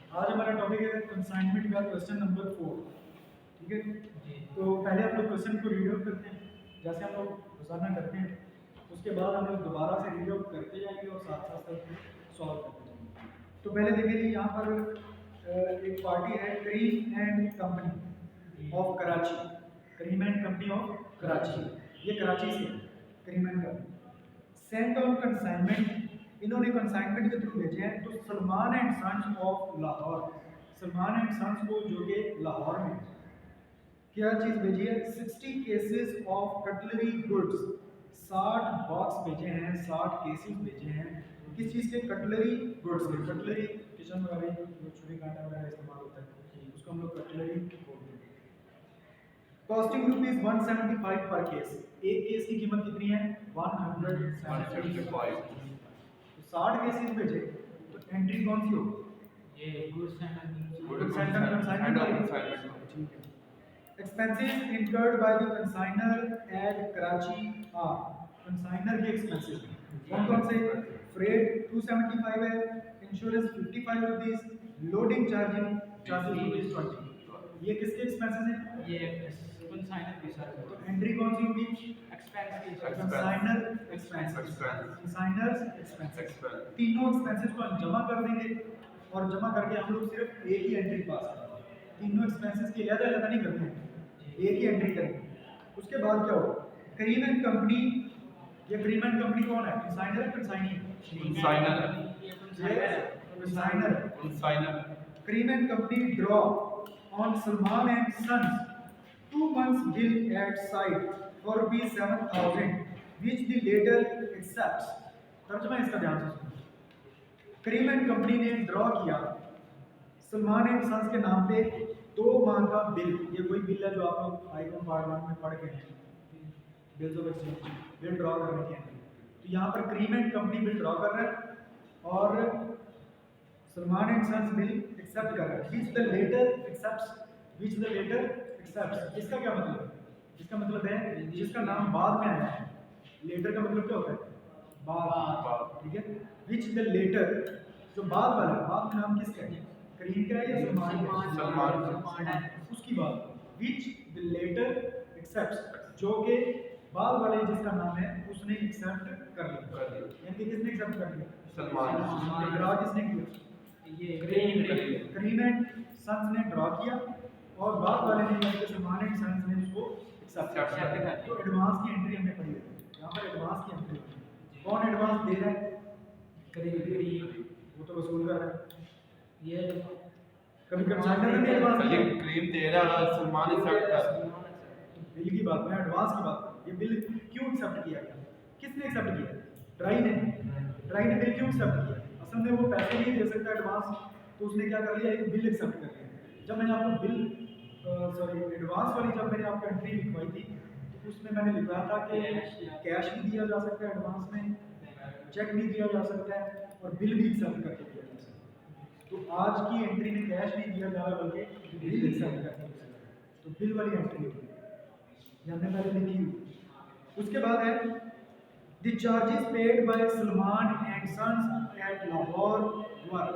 आज हमारा टॉपिक है कंसाइनमेंट का क्वेश्चन नंबर 4। ठीक है जी। तो पहले हम लोग क्वेश्चन को रीड आउट करते हैं जैसे हम लोग रोजाना करते हैं, उसके बाद हम लोग दोबारा से रीड आउट करते जाएंगे और साथ साथ सॉल्व करते जाएंगे। तो पहले देखिए यहाँ पर एक पार्टी है Karim and company of Karachi. Karim and company of Karachi, ये कराची से Karim and company sent on consignment, इन्होंने कंसाइनमेंट के थ्रू भेजे हैं। तो Salman and sons of Lahore, Salman and sons को जो कि लाहौर में क्या चीज़ भेजी है? 60 cases of cutlery goods, 60 box भेजे हैं, 60 केसेस भेजे हैं। किस चीज़ के? कटलरी गुड्स के। कटलरी किचन वगैरह जो छुरी कांटा वगैरह इस्तेमाल होता है उसको हम लोग कटलरी बोलते हैं। कॉस्टिंग रुपीज 175 पर केस। एक केस की कीमत कितनी है? 175। तो 60 केसेस भेजे तो एंट्री कौन सी होगी? ये goods and consignment. Expenses incurred by the consignor at Karachi are, consignor के एक्सपेंसेस कौन से? फ्रेट 275 है, insurance 55 rupees, loading charges rupees 20। ये किसके एक्सपेंसेस हैं? ये कंसाइनर के साथ। तो एंट्री कौन सी होगी? एक्सपेंस की। Consignor expenses, consignor's expenses. तीनों एक्सपेंसेस को हम जमा कर देंगे और जमा करके हम लोग सिर्फ एक ही एंट्री पास करेंगे। तीनों एक्सपेंसेस की अलग-अलग नहीं करते हैं, एक ही एंट्री करेंगे। उसके बाद क्या होगा? करीम एंड कंपनी, ये करीम एंड कंपनी कौन है? कंसाइनर है consignee? Consignor. Karim and company draw on Salman and sons 2 months bill at site for rupees 7,000 which the later accepts। तर्जमा इसका ध्यान से सुनो। करीम एंड कंपनी ने ड्रॉ किया सलमान एंड सन्स के नाम पे 2 माह का बिल। ये कोई बिल है जो आप लोग आइकन पार्ट 1 में पढ़ के हैं, bills of exchange, bill draw करने के हैं। तो यहाँ पर Karim and company bill draw कर रहा है और Salman and sons bill accept कर रहा है। which the later accepts, which the later accepts। इसका क्या मतलब है? इसका मतलब है जिसका नाम बाद में आया है। लेटर का मतलब क्या होता है? बाद। ठीक है। which the later, जो बाद वाला है, बाद में नाम किसका है? करीम का है या सलमान का? सलमान है, उसकी बात। which the later accepts, जो कि बाद वाले जिसका नाम है उसने एक्सेप्ट कर लिया। यानी कि किसने एक्सेप्ट कर लिया? सलमान। ड्रॉ किसने किया? ये करीम एंड सन्स ने ड्रॉ किया और बाद वाले ने यानी कि सलमान एंड सन्स ने उसको एक्सेप्ट किया। तो एडवांस की एंट्री हमने पढ़ी है। यहाँ पर एडवांस की एंट्री होती है। कौन एडवांस दे रहा है? करीम, वो तो वसूल कर रहा है। ये कभी कंसाइनर ने एडवांस दिया, करीम दे रहा है, सलमान एक्सेप्ट कर रहा है। बिल की बात है, एडवांस की बात। ये बिल क्यों एक्सेप्ट किया गया? किसने एक्सेप्ट किया? ड्राई ने। ड्राई ने बिल क्यों एक्सेप्ट किया? असल में वो पैसे नहीं दे सकता एडवांस, तो उसने क्या कर लिया? एक बिल एक्सेप्ट कर लिया। जब मैंने आपको बिल एडवांस वाली जब मैंने आपको एंट्री लिखवाई थी तो उसमें मैंने लिखवाया था कि कैश भी दिया जा सकता है एडवांस में, चेक भी दिया जा सकता है और बिल भी एक्सेप्ट करके दिया जा सकता है। तो आज की एंट्री में कैश नहीं दिया जा रहा बल्कि बिल एक्सेप्ट करके दिया जा रहा है। तो बिल वाली एंट्री होगी, हमने पहले लिखी हुई। उसके बाद है The charges paid by Salman and Sons at Lahore were,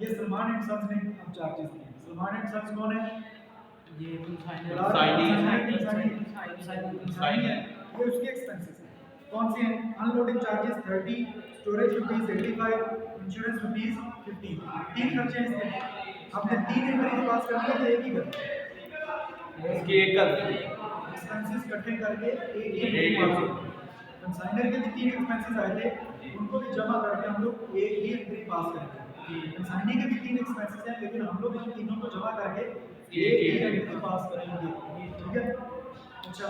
ये सलमान एंड सन्स ने अब चार्जेस दिए। सलमान एंड सन्स कौन है? ये ये उसके एक्सपेंसेस हैं। कौन से हैं? Unloading charges 30, storage rupees 85, insurance rupees 15। 3 खर्चे हैं इसके। आपने 3 एंट्रीज पास कर लिया तो एक ही कर इसकी एक कर एक्सपेंसेस इकट्ठे करके एक ही एंट्री पास। कंसाइनर के भी 3 एक्सपेंसेस आए थे, उनको भी जमा करके हम लोग एक ही एंट्री पास करेंगे। कंसाइनर के भी 3 एक्सपेंसेस हैं लेकिन हम लोग इन तीनों को जमा करके एक ही एंट्री पास करेंगे। ठीक है। अच्छा,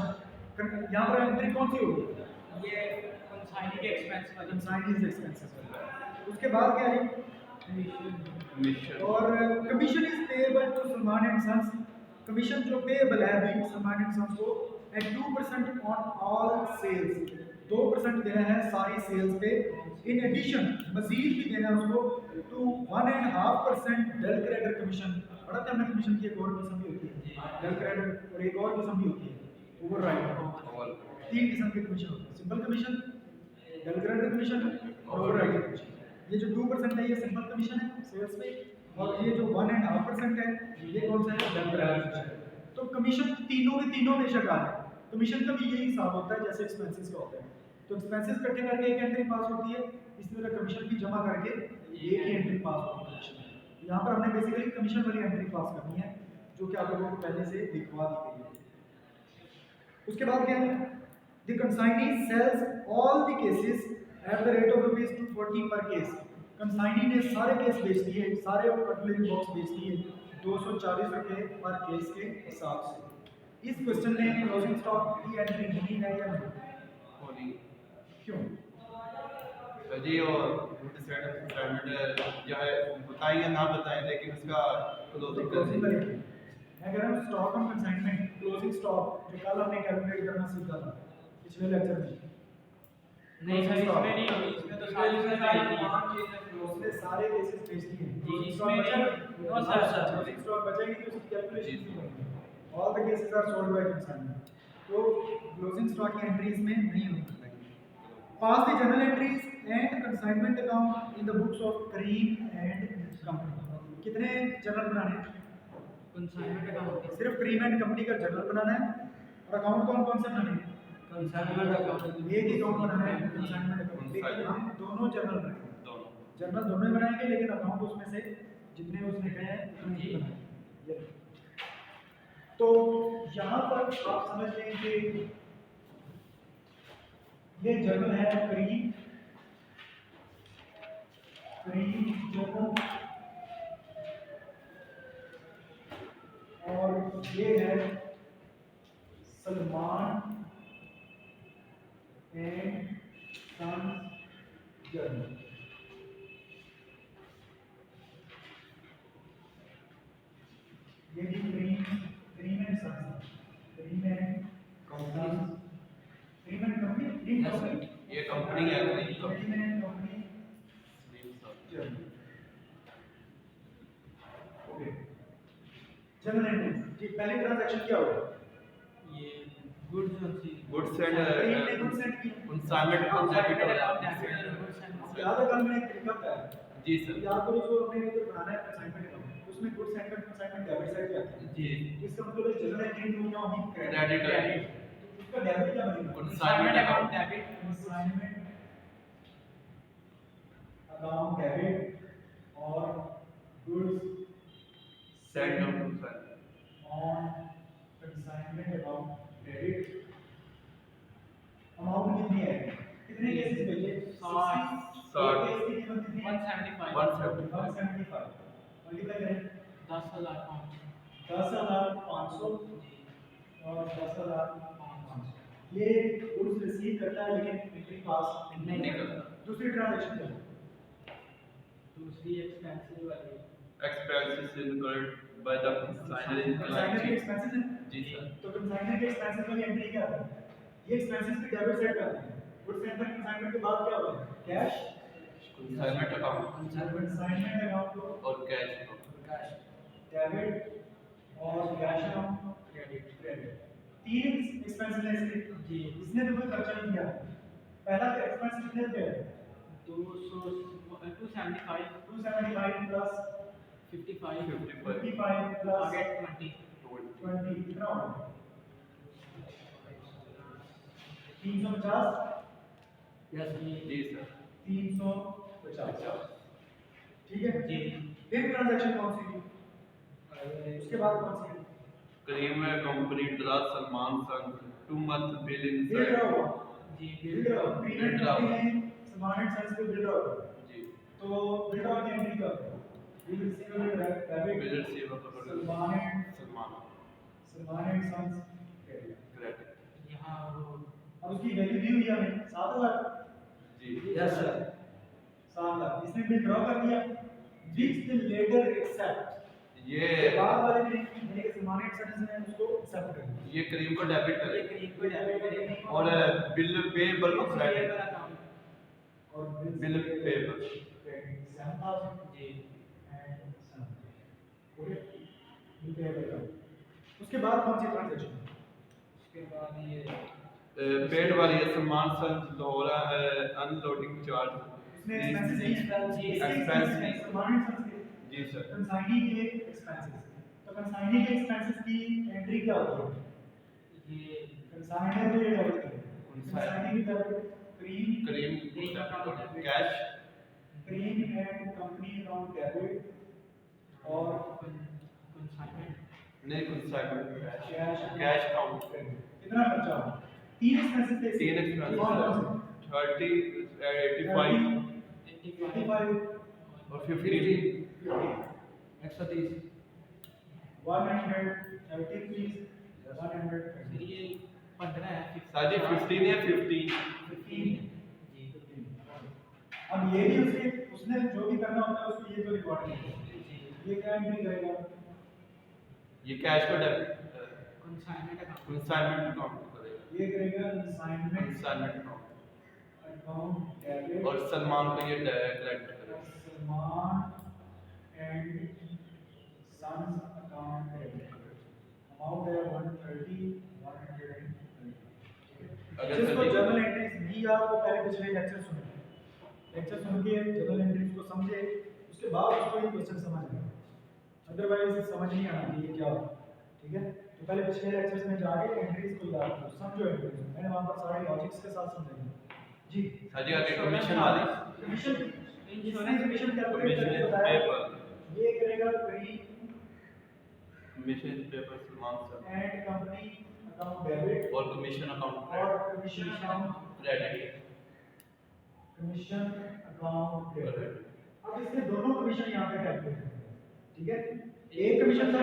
यहाँ पर एंट्री कौन सी होगी? ये कंसाइनर के एक्सपेंसेस वाली, कंसाइनर एक्सपेंसेस वाली। उसके बाद क्या है? कमीशन। और commission is payable to Salman and sons. Commission जो पेएबल है अभी सलमान एंड सन्स को एट 2% ऑन ऑल सेल्स, 2% देना है सारी सेल्स पे। इन एडिशन मजीद भी देना है उसको टू 1.5% डेल क्रेडिट कमीशन। बड़ा था हमने कमीशन की एक और किस्म भी होती है, डेल क्रेडिट, और एक और किस्म भी होती है ओवरराइड। 3 किस्म के कमीशन होते हैं, simple commission, del credit commission और ओवरराइड कमीशन। ये जो 2% है ये सिंपल कमीशन है सेल्स पे, और ये जो 1.5% है ये कौन सा है, टेम्परेरी है। तो कमीशन तीनों के तीनों बेशक आ रहे हैं। कमीशन का भी यही हिसाब होता है जैसे एक्सपेंसेस का होता है। तो एक्सपेंसेस इकट्ठे करके एक एंट्री पास होती है, इसी तरह कमीशन भी जमा करके एक ही एंट्री पास होती है कमीशन। यहाँ पर हमने बेसिकली कमीशन वाली एंट्री पास करनी है जो कि आप लोगों को पहले से लिखवा दी गई है। उसके बाद क्या है, the consignee sells all the cases at the rate of ₹240 per case. Consignee ने सारे केस बेच दिए, सारे कटलरी बॉक्स बेच दिए 240 रुपये पर केस के हिसाब से। इस क्वेश्चन में क्लोजिंग स्टॉक की एंट्री नहीं है या नहीं? क्यों जी? और जो है बताएं या ना बताएं, लेकिन उसका क्लोजिंग कर मैं कह रहा हूँ stock on consignment closing stock जो कल हमने कैलकुलेट करना सीखा था पिछले लेक्चर में। नहीं सर, इसमें नहीं, इसमें तो सारी चीजें आई थी, उसने सारे केसेस बेच दिए। जी, इसमें नहीं। नो सर, क्लोजिंग स्टॉक बचेगी तो उसकी कैलकुलेशन नहीं होगी। All the cases are sold by consignment, तो क्लोजिंग स्टॉक की एंट्री इसमें नहीं होगी। Pass the journal entries and consignment account in the books of Karim and company. कितने जर्नल बनाने हैं? कंसाइनमेंट अकाउंट, सिर्फ क्रीम एंड कंपनी का जर्नल बनाना है। और अकाउंट कौन कौन से बनाने हैं? कंसाइनमेंट अकाउंट एक ही अकाउंट बनाना है कंसाइनमेंट अकाउंट, लेकिन हम दोनों जर्नल रखेंगे। जर्नल दोनों ही बनाएंगे लेकिन अकाउंट उसमें से जितने उसने कहे हैं उतने ही बनाएंगे। तो यहाँ पर आप समझ लें कि ये जर्नल है क्रीम जर्नल, और ये है सलमान एंड सन्स जर्नल। ये भी Karim and sons, Karim and company, Karim and company, ये कंपनी है Karim and company journal. Okay, journal entry जी। पहली ट्रांजैक्शन क्या होगा? ये गुड्स एंड क्रीम ने गुड्स एंड की कंसाइनमेंट अकाउंट डेबिट हो याद है कल मैंने एक तरीका बताया। जी सर। याद करो जो हमने इधर बनाना है कंसाइनमेंट अकाउंट, उसमें goods and consignment debit side पे आता है। जी, इसका मतलब है जनरल एंट्री में क्या होगी? क्रेडिट है। तो उसका डेबिट क्या बनेगा? Consignment account debit, consignment account debit और goods send on consignment account credit. Amount कितनी है? कितने केसेस भेजे? 60 केस की कीमत कितनी है? 175 175 मल्टीप्लाई करें 10,000 10,500 और 10,500। ये गुड्स रिसीव करता है लेकिन एंट्री पास नहीं करता। दूसरी ट्रांजैक्शन क्या है? दूसरी एक्सपेंसिव वाली expenses incurred by the consignor in consignor के collecting। एक्सपेंसेस हैं। जी सर। तो कंसाइनर के एक्सपेंसेस वाली एंट्री क्या है? ये एक्सपेंसेस की डेबिट साइड पे आती है। गुड्स एंड कंसाइनमेंट के बाद क्या होता है? Cash, consignment account consignment account को और कैश को डेबिट और कैश अकाउंट क्रेडिट। तीन एक्सपेंसेस हैं इसके। जी। इसने तो कोई खर्चा नहीं किया। पहला एक्सपेंस कितने रुपए है? 275 275 प्लस 55 55 प्लस आगे 20 20 कितना होगा? 350। यस जी सर। 350 ठीक है जी। फिर ट्रांजैक्शन कौन सी थी? उसके बाद कौन सी? Karim company draw Salman son 2 month bill in bill draw हुआ। जी बिल ड्रा क्रीम कंपनी ने सलमान एंड सन्स को बिल ड्रा हुआ। जी। तो बिल ड्रा की एंट्री क्या है? Bill receivable debit bill receivable Salman and sons credit. यहाँ वो अब उसकी वैल्यू दी हुई है हमें 7,00,000। जी। यस सर 7,00,000 इसने बिल ड्रा कर दिया। which the later accept ये बाद वाले ने यानी कि सलमान एंड सन्स ने उसको एक्सेप्ट कर लिया। ये क्रीम को डेबिट ये करे क्रीम को डेबिट करेंगे और बिल पेबल को क्रेडिट अकाउंट और बिल पेबल 7,000 जी। And sum okay bill payable. उसके बाद कौन सी ट्रांजैक्शन? उसके बाद ये पेड वाली है सलमान सन दोहरा अनलोडिंग चार्ज। उसने expenses expenses expense Salman and sons के जी सर। कंसाइनी के एक्सपेंसेस, तो कंसाइनी के एक्सपेंसेस की एंट्री क्या होती है? ये कंसाइनर को ये डेबिट करें, कंसाइनी की debit cream cream cash cream and company account debit और कंसाइनमेंट नहीं कंसाइनमेंट कैश कैश काउंट कितना खर्चा हुआ? तीन एक्सपेंसेस थे, तीन एक्सपेंसेस 30 85 85 और 50 130 130 प्लीज 130 फिर ये 15 है साजी 15 या 50 15 जी अब ये भी उसने जो भी करना होता है उसको ये तो रिकॉर्ड है, जी ये क्या एंट्री करेगा? ये कैश का debit consignment account consignment account करेगा ये करेगा consignment consignment account account debit और सलमान को ये कलेक्ट करेगा Salman and sons account debit amount है 130 130 अगर जिसको सभी जर्नल एंट्रीज भी आपको पहले पिछले लेक्चर सुन के जर्नल एंट्रीज को समझे, उसके बाद उसको ये क्वेश्चन समझ आए, अदरवाइज समझ नहीं आना कि ये क्या होता है, ठीक है? तो पहले पिछले लेक्चर्स में जाके एंट्रीज को याद करो, समझो एंट्रीज, मैंने वहां पर सारे लॉजिक्स के साथ समझाया जी। साजी आगे कमीशन वाली कमीशन इसने कमीशन कैलकुलेट कमीशन करके बताया, पेपर ये करेगा credit commission paper Salman sir and company account debit और कमीशन अकाउंट और commission account credit commission account debit. अब इसने दोनों कमीशन यहाँ पे कैलकुलेट कर दिया, ठीक है? एक कमीशन का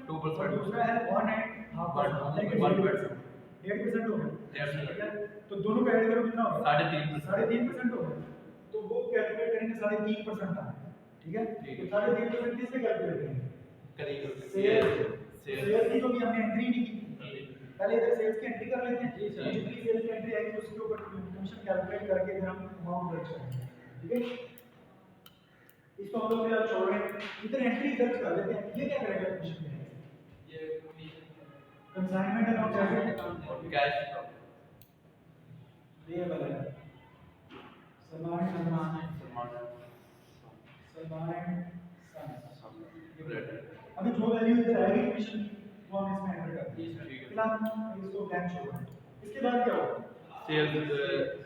2% और दूसरा है 1 एंड हाफ 1% 1.5% हो गया, ठीक है? तो दोनों को ऐड करो कितना होगा? 3.5% हो गया, तो वो कैलकुलेट करेंगे 3.5% का, ठीक है? तो 3.5% किससे कैलकुलेट करेंगे? सेल्स की तो भी हमने एंट्री नहीं की, पहले इधर सेल्स की एंट्री कर लेते हैं, जितनी सेल्स की एंट्री आएगी उसके ऊपर कमीशन कैलकुलेट करके इधर हम अमाउंट दर्ज करेंगे, ठीक है? इसको हम लोग फिलहाल छोड़ रहे हैं, इधर एंट्री दर्ज कर लेते हैं। ये क्या करेगा कमीशन में? ये कंसाइनमेंट अकाउंट डेबिट और कैश अकाउंट ये वाला है सलमान सलमान क्रेडिट अभी जो वैल्यू इधर आएगी कमीशन वो हम इसमें एंटर कर देंगे, ठीक है। फिलहाल हम इसको ब्लैंक छोड़ रहे हैं। इसके बाद क्या होगा? sales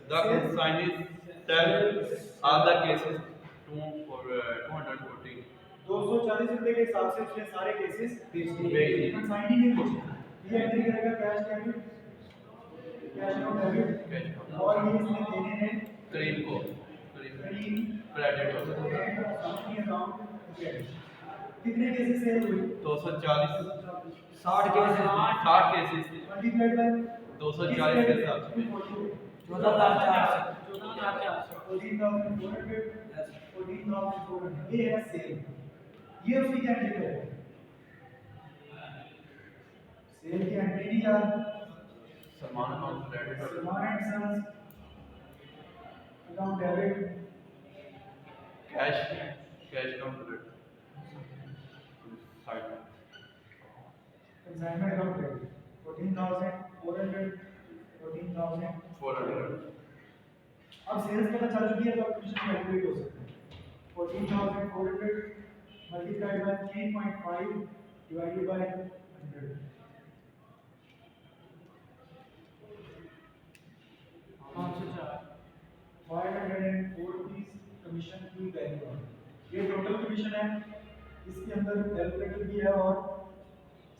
the consignee tell all the cases for 240 240 रुपए के हिसाब से उसने सारे केसेस बेच बेच दिए, दिए। कंसाइनी ने बेचे, ये एंट्री करेगा cash debit cash account debit और ये इसने देने हैं करीम को क्रेडिट क्रेडिट हो कंपनी अकाउंट क्रेडिट। कितने केसेस सेल हुए? 240 60 60 केसेस मल्टीप्लाइड बाय 240 के साथ 14,400 14,400 ये है सेल, ये उसकी क्या एंट्री है? सेल की एंट्री नहीं यार, सलमान अकाउंट क्रेडिट और Salman and sons account debit cash account credit side consignment account debit 14,400 14,000 अब सेल्स पता चल चुकी है तो कमीशन कैलकुलेट हो सकता है 14,400 multiplied by 3.5 divided by 100 504 rupees commission की वैल्यू है। ये टोटल कमीशन है, इसके अंदर कैलकुलेटर भी है और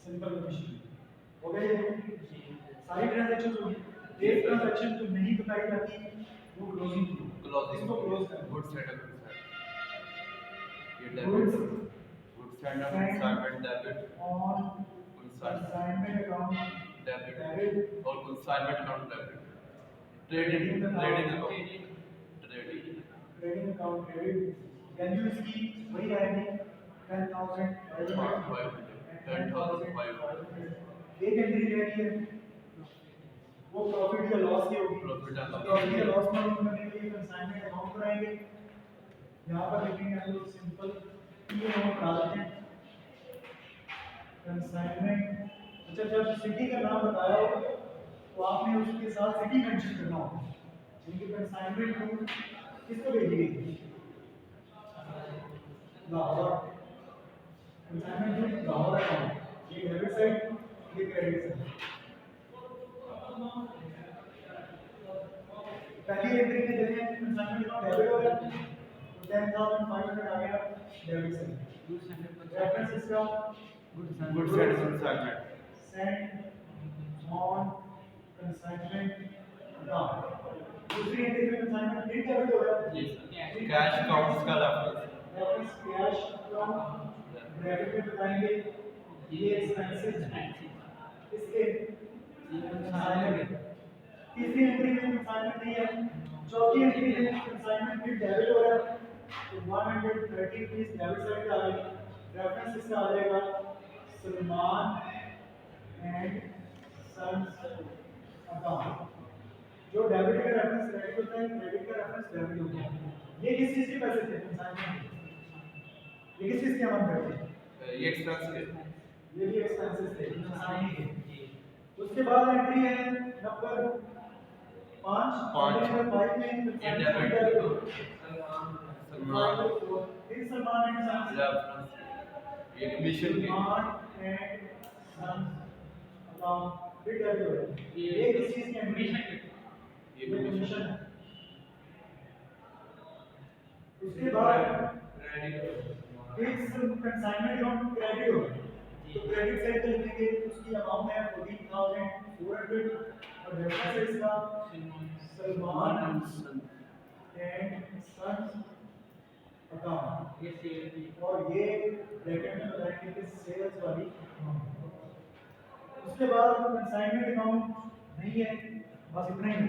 सिंपल कमीशन भी हो गया। ये सारी ट्रांजैक्शन होगी। एक ट्रांजैक्शन जो नहीं बताई जाती वो क्लोजिंग की, इसको क्लोज कर गुड सेटअप ये Goods good setup consignment debit on consignment consignment account debit debit और consignment account debit trading account trading account credit value इसकी वही रहेगी 10,500 एक एंट्री रहेगी है वो प्रॉफिट या लॉस की होगी। Profit या loss। प्रॉफिट या लॉस मालूम करने के लिए कंसाइनमेंट अकाउंट बनाएंगे, यहाँ पर लिखेंगे हम लोग सिंपल ये अमाउंट डालते हैं कंसाइनमेंट। अच्छा जब सिटी का नाम बताया हो तो आपने उसके साथ सिटी मेंशन करना होगा, यानी कि कंसाइनमेंट किसको भेजी गई Lahore consignment bill Lahore account, ये डेबिट साइड, ये क्रेडिट साइड। पहली एंट्री में देते हैं कंसाइनमेंट अकाउंट डेबिट हो गया, 10,500 आ गया डेबिट साइड। रेफरेंस इसका goods and consignment. Send on consignment account. दूसरी एंट्री में कंसाइनमेंट बिल डेबिट हो गया, जी सर, कैश अकाउंट का रेफरेंस। कैश अकाउंट क्रेडिट में बताएंगे ये एक्सपेंसेस इसके कंसाइनमेंट। तीसरी एंट्री में कंसाइनमेंट नहीं है, चौथी एंट्री में कंसाइनमेंट बिल डेबिट हो रहा है तो 130 रुपीस डेबिट साइड आ गई। रेफरेंस इसका आ जाएगा सलमान एंड सन्स अकाउंट। जो डेबिट का रेफरेंस क्रेडिट होता है, क्रेडिट का रेफरेंस डेबिट होता है। ये किस चीज के पैसे थे कंसाइनमेंट, ये किस चीज के अमाउंट करते ये एक्सपेंस के, ये भी एक्सपेंसेस थे कंसाइनिंग के। उसके बाद एंट्री है नंबर 5 पाँच। 5 में डेबिट सलमान फिर सलमान एंड सन्स रेफरेंस, ये कमीशन के, सलमान एंड सन्स अकाउंट फिर डेबिट हो रहा है। ये किस चीज की एंट्री है, ये ये कमीशन। कमीशन है। उसके बाद फिक्स कंसाइनमेंट अकाउंट क्रेडिट हो, तो क्रेडिट साइड पे लिखेंगे उसकी अमाउंट है 14,400 और रेफरेंस इसका सलमान एंड सन्स अकाउंट। ये सेल की और ये ब्रैकेट में बताएंगे कि सेल्स वाली amount। उसके बाद कंसाइनमेंट अकाउंट नहीं है, बस इतना ही है।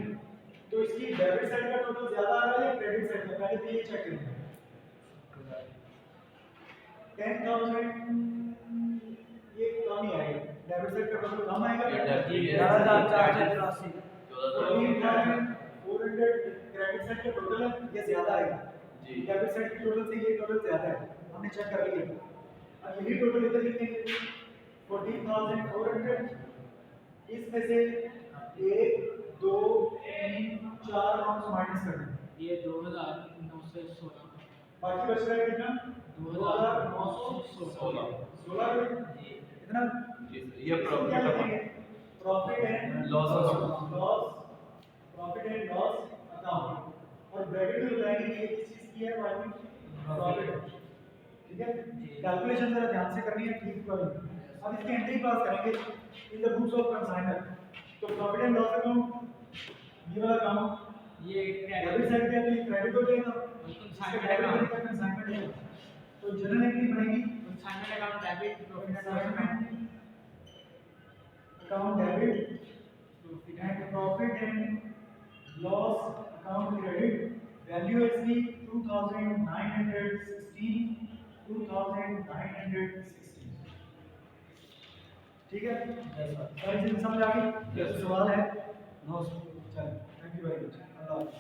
तो इसकी डेबिट साइड का टोटल ज्यादा आ रहा है या क्रेडिट साइड का, पहले तो ये चेक करेंगे। 10,000 ये कम ही आएगा, डेबिट साइड का टोटल कम आएगा। ये डेबिट 11,483 14,400 क्रेडिट साइड का टोटल है, ये ज्यादा आएगा जी। डेबिट साइड के टोटल से ये टोटल ज्यादा है, हमने चेक कर लिया। अब यही टोटल इधर लिखेंगे 14,400, इसमें से 1 2 3 4 अमाउंट्स माइनस कर दें, ये 2,916 बाकी बच रहा है कितना 2,916 16 जी इतना। जी सर, ये क्या प्रॉफिट लिखेंगे, account, profit and loss account, profit and loss account. और ब्रैकेट में बताएंगे कि ये किस चीज की है, वाली प्रॉफिट। ठीक है, कैलकुलेशन जरा ध्यान से करनी है, ठीक वाली। अब इसकी एंट्री पास करेंगे in the books of consignor. तो प्रॉफिट एंड लॉस अकाउंट, ये वाला अकाउंट ये डेबिट साइड पे है, क्रेडिट हो जाएगा, कंसाइनमेंट अकाउंट कंसाइनमेंट है। तो जनरल एंट्री बनेगी consignment account debit profit and loss consignment account debit and profit and loss account credit. Value है इसकी 2,916। ठीक है, सारी चीजें समझ आ गई? Yes, sir. सवाल है? नो, चलो, थैंक यू वेरी मच, अल्लाह हाफ़िज़।